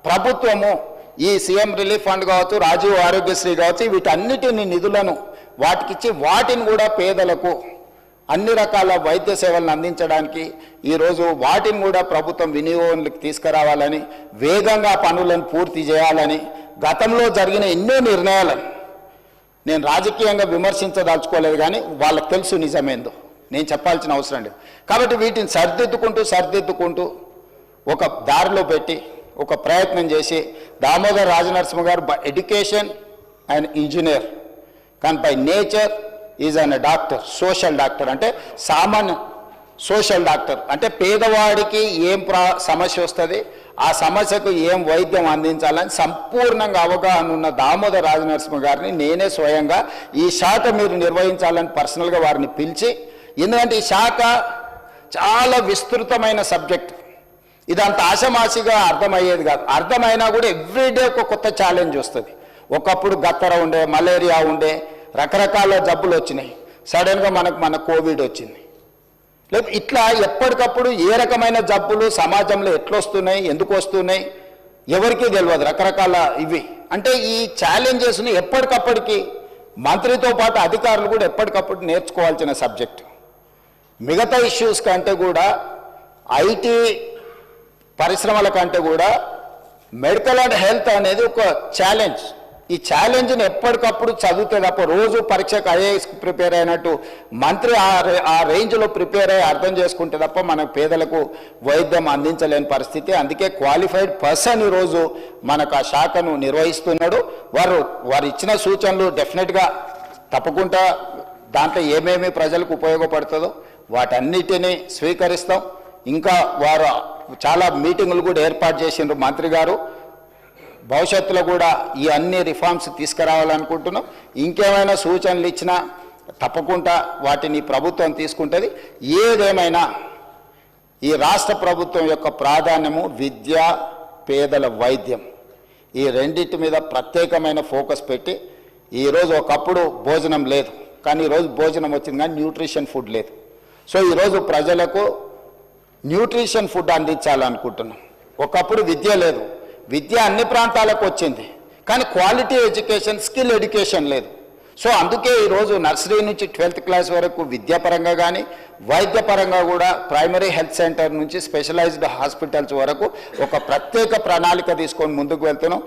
ప్రభుత్వము ఈ CM relief fund కావచ్చు, రాజీవ్ ఆరోగ్యశ్రీ కావచ్చు, వీటన్నిటిని నిధులను వాటికిచ్చి వాటిని కూడా పేదలకు అన్ని రకాల వైద్య సేవలను అందించడానికి ఈరోజు వాటిని కూడా ప్రభుత్వం వినియోగంలోకి తీసుకురావాలని, వేగంగా పనులను పూర్తి చేయాలని, గతంలో జరిగిన ఎన్నో నిర్ణయాలను నేను రాజకీయంగా విమర్శించదలుచుకోలేదు, కానీ వాళ్ళకి తెలుసు నిజమేందో, నేను చెప్పాల్సిన అవసరం లేదు. కాబట్టి వీటిని సర్దిద్దుకుంటూ ఒక దారిలో పెట్టి ఒక ప్రయత్నం చేసి దామోదర్ రాజనరసింహ గారు ఎడ్యుకేషన్ అండ్ ఇంజనీర్, కానీ by nature is an doctor, social doctor. అంటే సామాన్య సోషల్ డాక్టర్ అంటే పేదవాడికి ఏం సమస్య వస్తుంది, ఆ సమస్యకు ఏం వైద్యం అందించాలని సంపూర్ణంగా అవగాహన ఉన్న దామోదర్ రాజనరసింహ గారిని నేనే స్వయంగా ఈ శాఖ మీరు నిర్వహించాలని పర్సనల్గా వారిని పిలిచి, ఎందుకంటే ఈ శాఖ చాలా విస్తృతమైన సబ్జెక్ట్, ఇదంత ఆశమాసిగా అర్థమయ్యేది కాదు. అర్థమైనా కూడా ఎవ్రీడే ఒక కొత్త ఛాలెంజ్ వస్తుంది. ఒకప్పుడు గత్తర ఉండే, మలేరియా ఉండే, రకరకాల జబ్బులు వచ్చినాయి, సడన్గా మన కోవిడ్ వచ్చింది. లేదు ఇట్లా ఎప్పటికప్పుడు ఏ రకమైన జబ్బులు సమాజంలో ఎట్లొస్తున్నాయి, ఎందుకు వస్తున్నాయి ఎవరికీ తెలియదు, రకరకాల ఇవి. అంటే ఈ ఛాలెంజెస్ని ఎప్పటికప్పటికి మంత్రితో పాటు అధికారులు కూడా ఎప్పటికప్పుడు నేర్చుకోవాల్సిన సబ్జెక్ట్. మిగతా ఇష్యూస్ కంటే కూడా, ఐటీ పరిశ్రమల కంటే కూడా మెడికల్ అండ్ హెల్త్ అనేది ఒక ఛాలెంజ్. ఈ ఛాలెంజ్ని ఎప్పటికప్పుడు చదివితే తప్ప, రోజు పరీక్షకు ఐఏఎస్కి ప్రిపేర్ అయినట్టు మంత్రి ఆ రేంజ్లో ప్రిపేర్ అయ్యి అర్థం చేసుకుంటే తప్ప మనకు పేదలకు వైద్యం అందించలేని పరిస్థితి. అందుకే క్వాలిఫైడ్ పర్సన్ ఈరోజు మనకు ఆ శాఖను నిర్వహిస్తున్నాడు. వారు ఇచ్చిన సూచనలు డెఫినెట్గా తప్పకుండా దాంట్లో ఏమేమి ప్రజలకు ఉపయోగపడుతుందో వాటన్నిటినీ స్వీకరిస్తాం. ఇంకా వారు చాలా మీటింగులు కూడా ఏర్పాటు చేసిండ్రు మంత్రి గారు. భవిష్యత్తులో కూడా ఈ అన్ని రిఫార్మ్స్ తీసుకురావాలనుకుంటున్నాం. ఇంకేమైనా సూచనలు ఇచ్చినా తప్పకుండా వాటిని ప్రభుత్వం తీసుకుంటుంది. ఏదేమైనా ఈ రాష్ట్ర ప్రభుత్వం యొక్క ప్రాధాన్యము విద్య, పేదల వైద్యం, ఈ రెండింటి మీద ప్రత్యేకమైన ఫోకస్ పెట్టి, ఈరోజు ఒకప్పుడు భోజనం లేదు, కానీ ఈరోజు భోజనం వచ్చింది, కానీ న్యూట్రిషన్ ఫుడ్ లేదు. సో ఈరోజు ప్రజలకు న్యూట్రిషన్ ఫుడ్ అందించాలనుకుంటున్నాం. ఒకప్పుడు విద్య లేదు, విద్య అన్ని ప్రాంతాలకు వచ్చింది, కానీ క్వాలిటీ ఎడ్యుకేషన్, స్కిల్ ఎడ్యుకేషన్ లేదు. సో అందుకే ఈరోజు నర్సరీ నుంచి 12th క్లాస్ వరకు విద్యాపరంగా కానీ వైద్యపరంగా కూడా ప్రైమరీ హెల్త్ సెంటర్ నుంచి స్పెషలైజ్డ్ హాస్పిటల్స్ వరకు ఒక ప్రత్యేక ప్రణాళిక తీసుకొని ముందుకు వెళ్తున్నాం.